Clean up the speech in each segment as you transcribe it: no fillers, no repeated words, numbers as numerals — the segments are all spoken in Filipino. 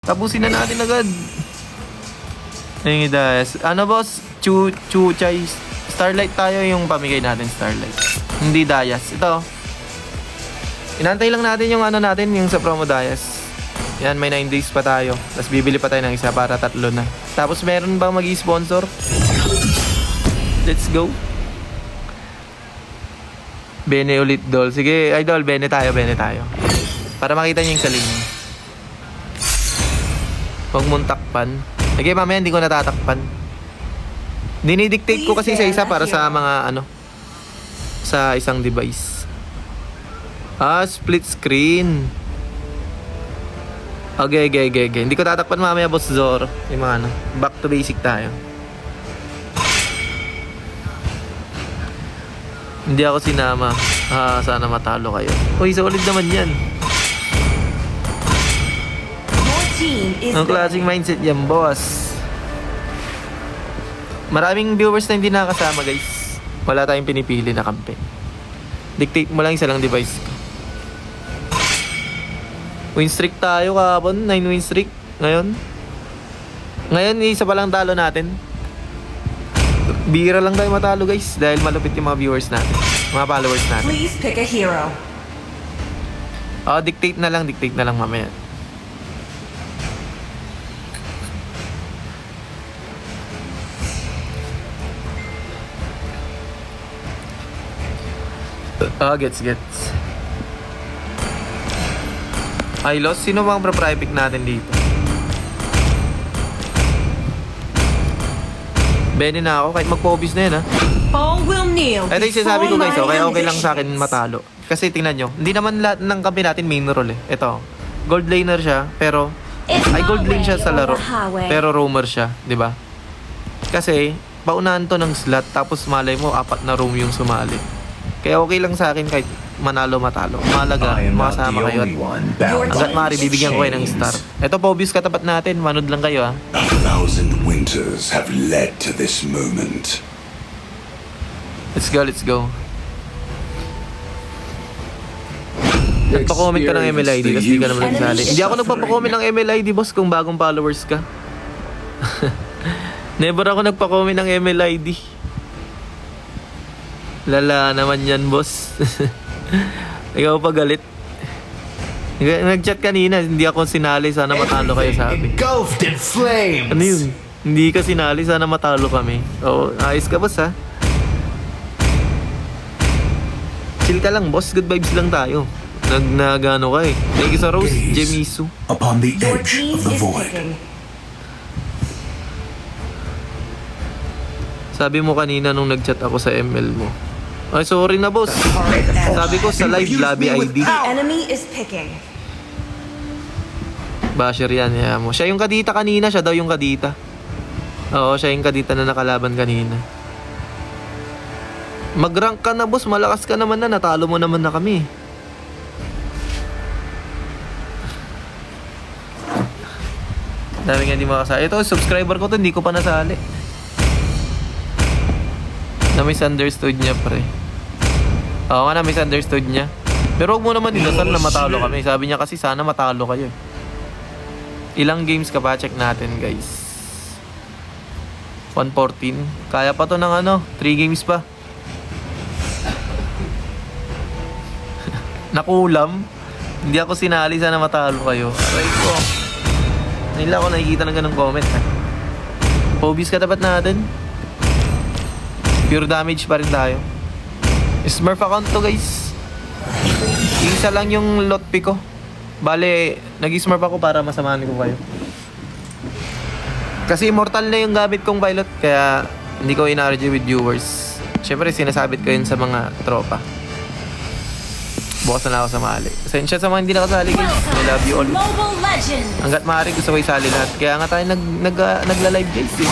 Tapusin na natin agad. Ayun guys. Ano boss? Chuchay. Starlight tayo yung pamigay natin. Starlight. Hindi Dayas. Ito. Inantay lang natin yung ano natin. Yung sa promo Dayas. Yan, may 9 days pa tayo. Tapos bibili pa tayo ng isa para 3 na. Tapos meron bang mag-i-sponsor? Let's go. Bene ulit, Dol. Sige, idol. Bene tayo. Para makita niyo yung saling. Huwag mong takpan. Sige, mamaya hindi ko natatakpan. Dinidictate ko kasi isa-isa para sa mga ano. Sa isang device. Split screen. Okay. Hindi ko tatakpan mamaya, Boss Zoro. Yung mga ano. Back to basic tayo. Hindi ako sinama. Sana matalo kayo. Uy, solid naman yan. Ang klaseng mindset yan, boss. Maraming viewers na hindi nakakasama, guys. Wala tayong pinipili na kampe. Dictate mo lang isa lang device ko. Win streak tayo kahapon. 9 win streak. Ngayon, isa pa lang talo natin. Bira lang tayo matalo, guys. Dahil malupit yung mga viewers natin. Mga followers natin. Please pick a hero. Dictate na lang mamaya. Gets. Ay, lost. Sino bang private pick natin dito? Bene na ako. Kahit magpo-obvious na yun, ha? All will kneel. Ito yung sinasabi ko, guys. Kaya okay lang sa akin matalo. Kasi tingnan nyo. Hindi naman lahat ng kampi natin main role, eh. Ito. Gold laner siya. Pero gold lane siya sa laro. Pero roamer siya. 'Di ba? Kasi paunahan to ng slot. Tapos malay mo 4 na roam yung sumali. Kaya okay lang sa akin kahit manalo matalo. Mahalaga, makasama kayo at hanggat maaari bibigyan ko kayo ng star. Ito po, obvious katapat natin. Manood lang kayo, ha. 1,000 winters have led to this moment. Let's go. Nagpa-comment ka ng MLID tapos hindi ka naman nagsali. Hindi ako nagpa-comment ng MLID, boss, kung bagong followers ka. Never ako nagpa-comment ng MLID. Lala naman yan, boss. Ikaw pa galit. Nag-chat kanina, hindi ako sinali, sana matalo kayo, sabi. Engulfed in flames. Ano yun? Hindi ka sinali, sana matalo kami. Oo, ayos ka, boss, ha? Chill ka lang, boss. Good vibes lang tayo. Nagano ka, eh. Thank you sa Rose, Jemisu. Upon the Your edge team of the is void. picking. Sabi mo kanina nung nag-chat ako sa ML mo. Ay, sorry na, boss. Sabi ko sa live, lobby ID. The enemy is picking. Basher yan, yeah mo. Siya yung kadita kanina, siya daw yung kadita. Oo, siya yung kadita na nakalaban kanina. Mag-rank ka na, boss. Malakas ka naman na. Natalo mo naman na kami. Dami nga hindi makasali. Ito, subscriber ko to. Hindi ko pa nasali. Na-misunderstood niya, pre. Oo nga, na-misunderstood niya. Pero huwag mo naman dinasal na matalo kami. Sabi niya kasi sana matalo kayo. Ilang games ka pa? Check natin, guys. 114. Kaya pa to ng 3 games pa. Nakulam. Hindi ako sinali, sana matalo kayo. Aray ko. Nila ako nakikita ng ganung comment, ha. Phobies ka tapat natin. Pure damage pa rin tayo. Smurf account to, guys. Isa lang yung lot pick ko. Bale, nag-smurf ako para masamahan ko kayo. Kasi immortal na yung gamit kong pilot. Kaya hindi ko in-RG with viewers. Siyempre, sinasabit ko yun sa mga tropa. Bukas na ako sa mali. Pasensya sa mga hindi nakasali, guys. I love you all. Hanggat maaari gusto ko isali lahat. Kaya nga tayo nagla-live, guys, eh.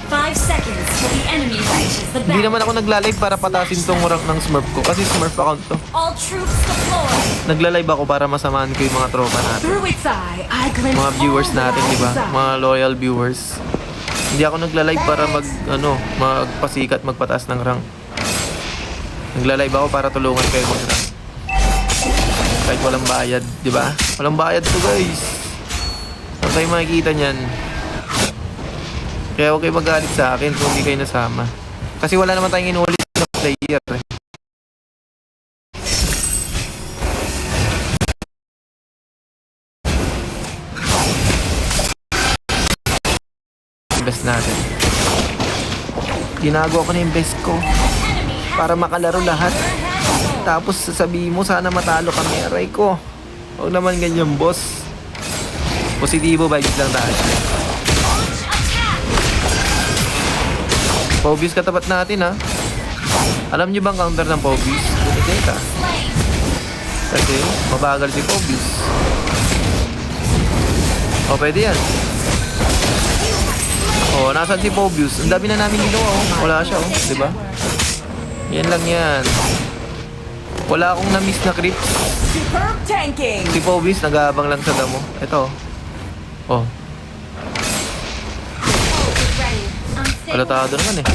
5 seconds till the enemy reaches the Hindi battle. naman ako nagla-live para patasin tong rank ng Smurf ko. Kasi Smurf account to. All troops deployed. Nagla-live ako para masamahan ko yung mga tropa natin. Through its eye, I glimpse Mga viewers all natin, that di ba? is up. Mga loyal viewers. Hindi ako nagla-live para magpasikat, magpataas ng rank. Nagla-live ako para tulungan kayo mag-rank. Kahit walang bayad, di ba? Walang bayad to, guys. kayo makikita niyan. Kaya huwag kayo magalit sa akin kung hindi kayo nasama. Kasi wala naman tayong inuulit na player eh. Best natin. Ginagawa ko na yung best ko para makalaro lahat. Tapos sasabihin mo sana matalo kami. Aray ko. Huwag naman ganyan, boss. Positibo vibes lang tayo. Pobius katapat natin ha. Alam niyo bang counter ng Pobius? Bumiteka. Kasi mabagal si Pobius. O pwede yan. O nasan si Pobius? Ang dami na namin ginawa oh. Wala siya oh. Diba? Yan lang yan. Wala akong na-miss na creep. Superb tanking. Si Pobius nag-aabang lang sa damo. Ito oh. Alatado naman eh.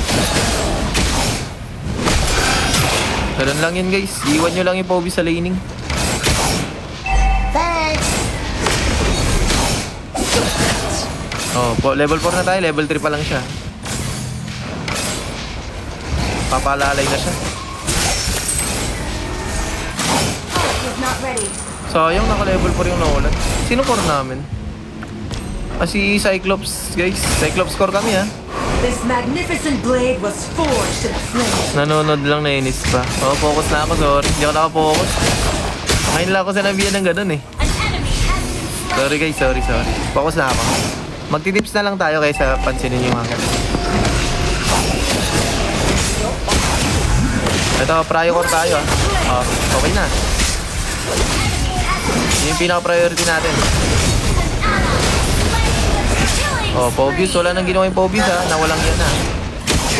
Ganun lang yan guys. Iwan nyo lang yung Pobius sa laning. Thanks. Oh, level 4 na tayo. Level 3 pa lang siya. Papalalay na siya. Is not ready. Sayang naka-level 4 yung Nolan. Sino core namin? Si Cyclops guys. Cyclops core kami ha. This magnificent blade was forged in a flame. Nanonood lang, nainis pa. Oh, focus na ako, sorry. Hindi ako nakapokus. Ngayon lang ako sinabihan ng ganun eh. An enemy has been slain. Sorry guys, sorry. Focus na ako. Magtitips na lang tayo kaysa pansinin yung mga ganun. Ito, prio core tayo ah. Oh, okay na. Yun yung pinaka-priority natin. Oh, Pobius. Wala nang ginawa yung Pobius ha. Nawalang yan ha.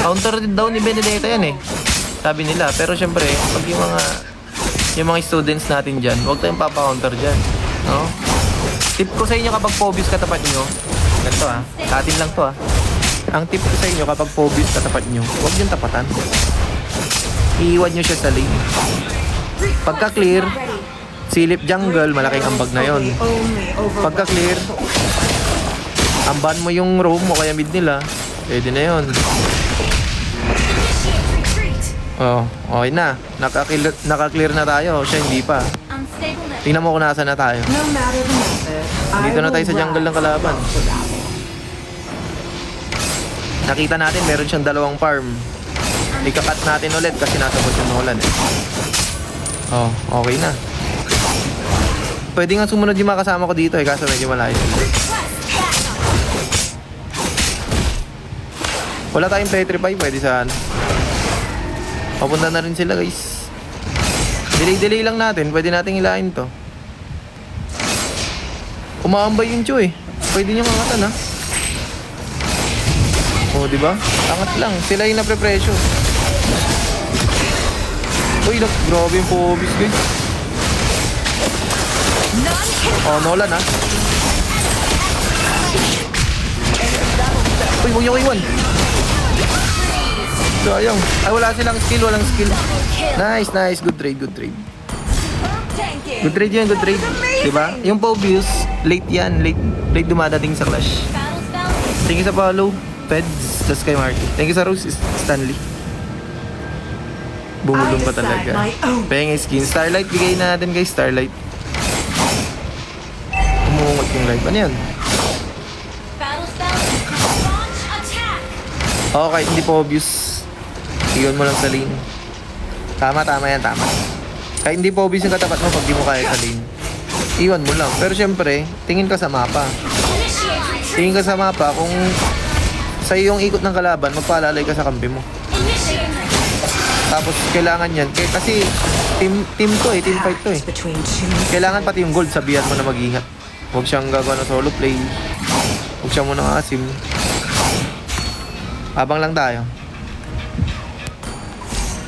Counter daw ni Benedetta yan eh. Sabi nila. Pero syempre, pag yung mga students natin dyan, huwag tayong papa-counter dyan. No? Tip ko sa inyo kapag Pobius katapat nyo, ganito ha. Sa atin lang to ha. Ang tip ko sa inyo kapag Pobius katapat nyo, huwag yung tapatan. Iiwan nyo siya sa lane. Pagka clear, silip jungle, malaking ambag na yon. Pagka clear, amban mo yung roam mo kaya mid nila. Pwede na yun. Oh, okay na. Naka-clear na tayo. Siya hindi pa. Unstable net. Tingnan mo kung nasa na tayo. No matter the method, Dito na tayo sa jungle ng kalaban. Nakita natin meron siyang dalawang farm. Ikakat natin ulit kasi nasa bot yung Nolan eh. Oh, okay na. Pwede nga sumunod yung mga kasama ko dito eh, kaso medyo malayo. Wala tayong petrify, pwede saan. Papunta na rin sila guys. Delay lang natin, pwede nating ilahin to. Umaambay yung Cho eh. Pwede nyo angatan ha. Oh, diba? Angat lang, sila yung napre-pressure. Uy, grabe yung Pobius guys. Oh, Nolan ha. Uy, huwag niyo iwan. Sayang. Ay, wala silang skill, walang skill. Nice. Good trade. Good trade yan, good trade. Diba? Yung Pobius, late yan. Late dumadating sa clash. Thank you sa follow, Feds, tas kay Marky. Thank you sa Rose, Stanley. Bumulong pa talaga. Paying skin. Starlight, bigay na natin guys, Starlight. Umungot yung live. Ano yan? Okay, hindi Pobius. Iyon mo lang sa lane. Tama yan. Kahit hindi Pobius yung katapat mo pag di mo kaya sa lane. Iwan mo lang. Pero syempre, tingin ka sa mapa. Tingin ka sa mapa kung sa'yo yung ikot ng kalaban, magpaalalay ka sa kampi mo. Tapos kailangan yan. Kasi team to eh, team fight to eh. Kailangan pati yung gold, sabihan mo na mag-ingat. Huwag siyang gagawa ng solo play. Huwag siya muna asim. Abang lang tayo.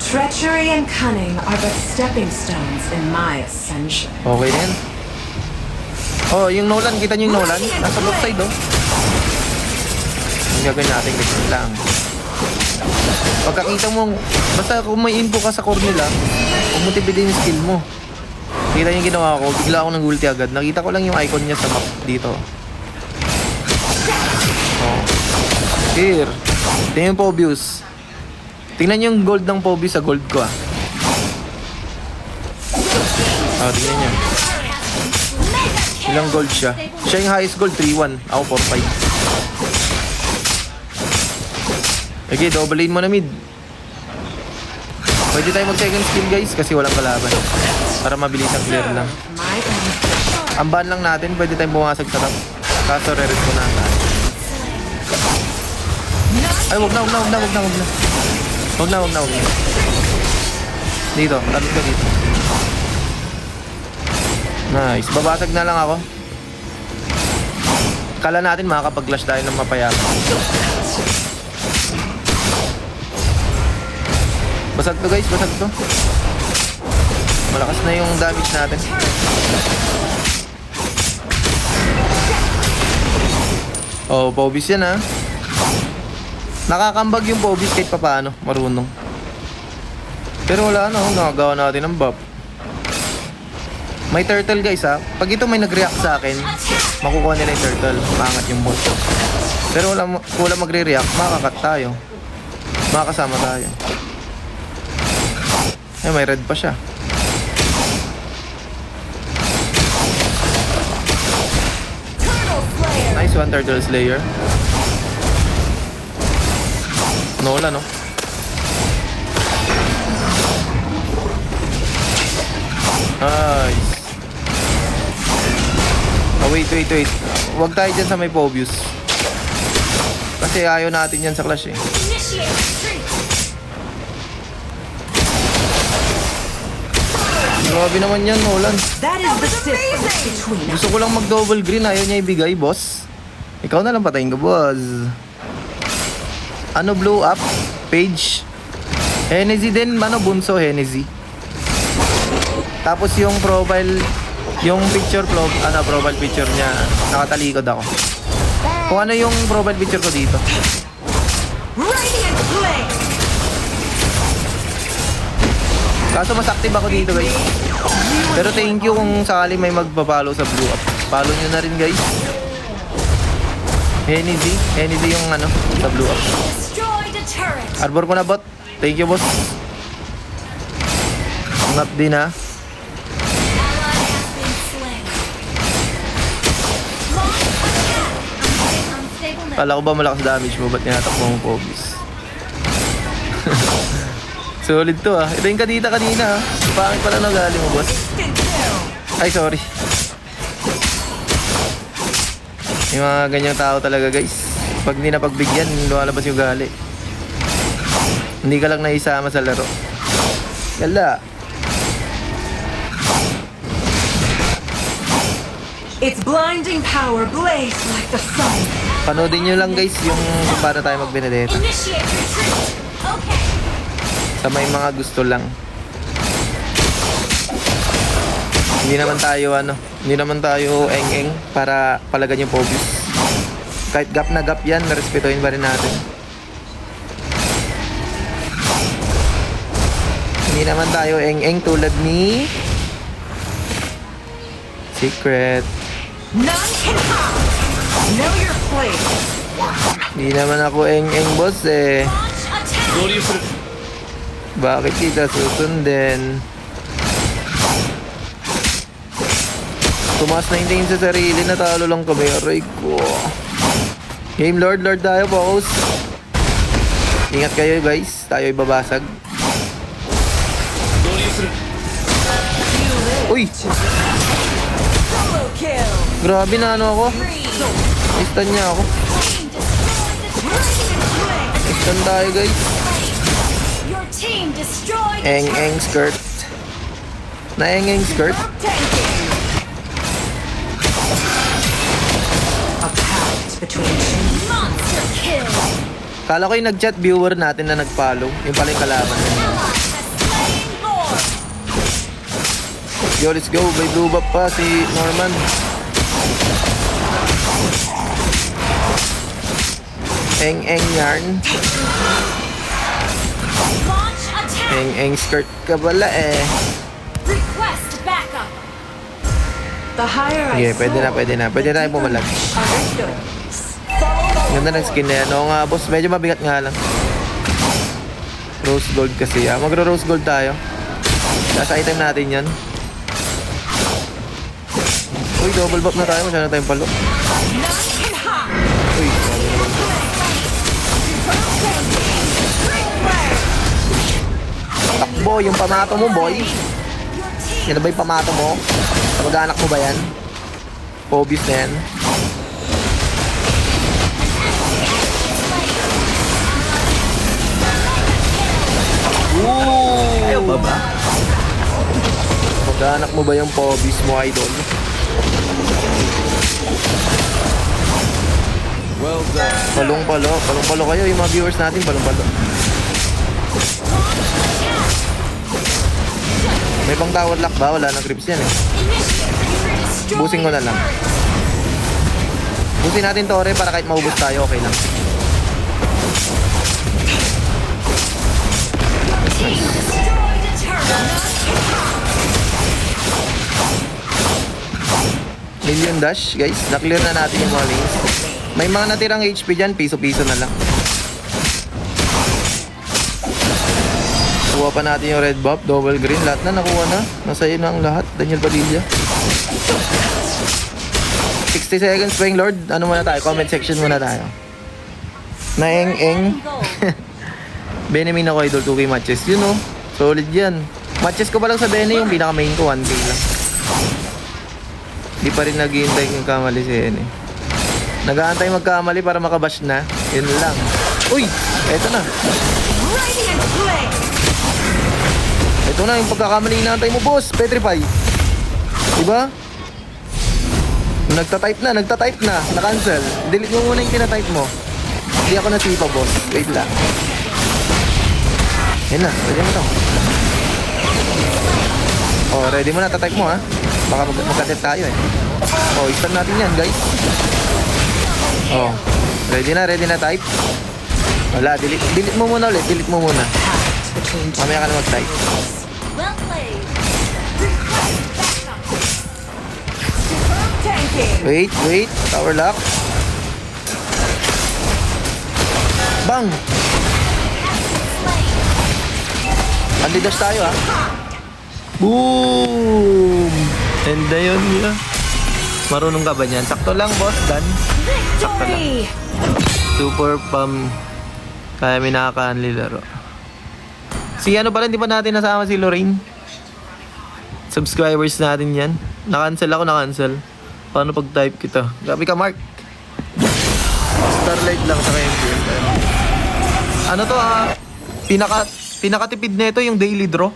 Treachery and cunning are but stepping stones in my ascension. Okay na yan. Oh, yung Nolan, kita niyo yung Nolan? Nasa left side oh. Yung gagawin natin guys lang. Pagkakita mo, basta kung may info ka sa core nila, umuntipidin yung skill mo. Kita yung ginawa ko, bigla ako ng ulti agad. Nakita ko lang yung icon niya sa map dito. Here. Tingnan yung Pobius. Tingnan yung gold ng Pobius sa gold ko ah. Oh, tingnan nyo. Ilang gold siya? Siya yung highest gold, 3-1. Ako 4-5. Okay, double lane mo na mid. Pwede tayo mag second skill guys kasi walang kalaban. Para mabilis ang clear lang. My own. Ang ban lang natin, pwede tayong bumasag sa top. Kaso re-res ko na tayo. Ay, wag na. Dito, talot ka dito. Nice, babasag na lang ako. Kala natin makakapag-clash tayo ng mapayapa. Basag to guys, basag to. Malakas na yung damage natin. Oh, Pobis yan ha. Nakakambag yung Pobis kahit papaano, marunong. Pero wala na, nakagawa natin ng buff. May turtle guys ha. Pag ito may nag-react sa akin, makukuha nila yung turtle. Maangat yung bot. Pero wala magre-react, makakat tayo. Makakasama tayo. Ay, may red pa siya. Nice one, Turtle Slayer. No, wala no. Nice. Oh, wait. Huwag tayo dyan sa may Pobius. Kasi ayaw natin yan sa clash eh. Grabe naman yan, Nolan. That is the difference between us. Gusto ko lang mag-double green. Ayaw niya ibigay, boss. Ikaw na lang patayin ko, boss. Ano blow up? Page. Hennessy din, bunso Hennessy. Tapos yung profile, yung profile picture niya, nakatalikod ako. Kung ano yung profile picture ko dito. Radiant flame. Kaso mas active ako dito guys. Pero thank you kung sakali may magpapalo sa blue up. Follow nyo na rin guys. Hennessy yung sa blue up. Arbor ko na bot. Thank you boss. Ngap din ha. Kala ko ba malakas damage mo? Ba't tinatakbo mo Pobis? Solid to ah. Ito yung kanina ha. Pangit pala nagali mo boss. Ay sorry. Yung mga ganyang tao talaga guys. Pag hindi napagbigyan, lumalabas yung gali. Hindi ka lang naisama sa laro. Gala. Its blinding power blaze like the sun. Panoodin nyo lang guys yung kung paano tayo mag-Benedetta. Sa may mga gusto lang. Hindi naman tayo eng-eng para palagan yung Pobius. Kahit gap na gap yan, narespetuhin pa rin natin. Hindi naman tayo eng-eng tulad ni Secret. None can hide. Know your place. Hindi naman ako eng-eng boss eh. Bakit kita susundin? Tumaas na yung tingin sa sarili, natalo lang kami. Aray ko. Game Lord tayo, focus. Ingat kayo guys, tayo ibabasag. Uy! Grabe na ako. Istan niya ako. Istan tayo guys. Eng skirt. Na skirt. A pact between two. Kala ko yung nag-chat viewer natin na nag-follow. Yung pala yung kalaban niya. Yo, let's go. May blue buff pa si Norman. Eng yarn. Eng skirt ka pala eh. The higher I Sige, pwede na. Pwede tayo pumalag. Understood. Ganda ng skin na yan. Oo nga, boss. Medyo mabigat nga lang. Rose gold kasi. Magro-rose gold tayo. Nasa item natin yan. Uy, double buff na tayo. Masyado na tayong palo. Uy, sabi naman. Takbo, yung pamato mo, boy. Yan na ba yung pamato mo? Mag-anak mo ba yan? Obvious na yan. Ayaw ba ba? Mag-anak mo ba yung Pobis mo, idol? Well done. Palong-palo kayo, yung mga viewers natin, palong-palo. May pang tower lock ba? Wala nang creeps yan eh. Busing ko na lang. Busin natin to, para kahit maubos tayo, okay lang. Million dash, guys. Na-clear na natin yung mga lanes. May mga natirang HP dyan, piso-piso na lang. Kuha pa natin yung red buff, double green. Lahat na nakuha na. Nasa iyo na ang lahat. Daniel Padilla. 60 seconds, Peng Lord. Ano muna tayo? Comment section muna tayo. Naeng-eng. Benjamin ako, idol. 2K matches. Yun oh. Solid yan. Matches ko pa lang sa Bene, yung pinaka-main ko, 1K lang. Di pa rin naghihintay yung kamali si Ene. Nag-aantay magkamali para makabash na. Yun lang. Uy! Eto na. Ito na yung pagkakamali inaantay mo, boss. Petrify. Diba? Nagta-type na. Na-cancel. Delete mo muna yung tina-type mo. Hindi ako nasipa, boss. Wait lang. Yan na. Pwede mo to. Oh, ready mo na. Ta-type mo, ha? Baka magka-set tayo, eh. Oh, start natin yan, guys. Oh. Ready na type. Wala, delete mo muna ulit. Delete mo muna. Mamaya ka na mag-type. Well played. Wait. Tower lock. Bang! Anti-dash tayo, ha? Boom! And ayun nila. Marunong ka ba niyan? Sakto lang, boss. Done. Sakto lang. Victory! Super pam. Kaya may nakaka-unli laro. Si ano pala, hindi pa natin nasama si Lorraine. Subscribers natin yan. Na-cancel. Paano pag-type kita? Grabe ka, Mark. Starlight lang sa kayo. Ano to, pinakatipid na ito yung daily draw.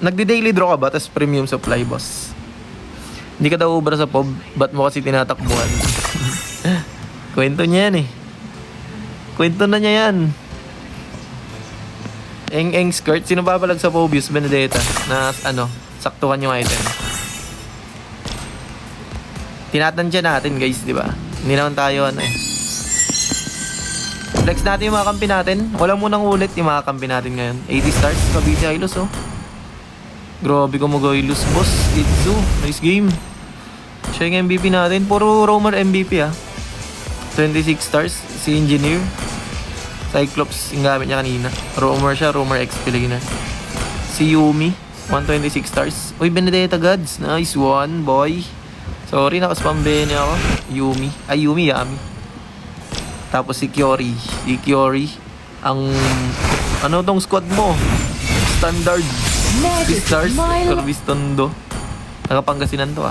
Nagdi-daily draw ka ba? Tapos premium supply, boss. Hindi ka daw ubra sa POB. Ba't mo kasi tinatakbuhan? Kwento niya yan eh. Kwento na niya yan. Eng skirt. Sino ba palag sa Pobius Benedetta na saktuhan yung item? Tinatansya natin, guys, di ba? Hindi naman tayo flex natin yung mga kampi natin. Walang munang ulit yung mga kampi natin ngayon. 80 stars. Kabiti Hylos, oh. Grabe ko mag-Hylos, boss. Itzu. Nice game. Siya yung MVP natin. Puro roamer MVP, 26 stars. Si Engineer. Cyclops yung gamit niya kanina. Roamer siya. Roamer XP lagi na. Si Yumi. 126 stars. Uy, Benedetta Gods. Nice one, boy. Sorry, nakaspam Bene ako. Yumi. Yami. Tapos si Kyori. Ang... Ano tong squad mo? Standard. 3 stars. Corbistondo. Nakapangasinan to,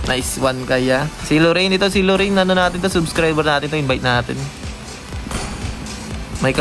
Nice one kaya. Si Lorraine natin to. Subscriber natin to. Invite natin.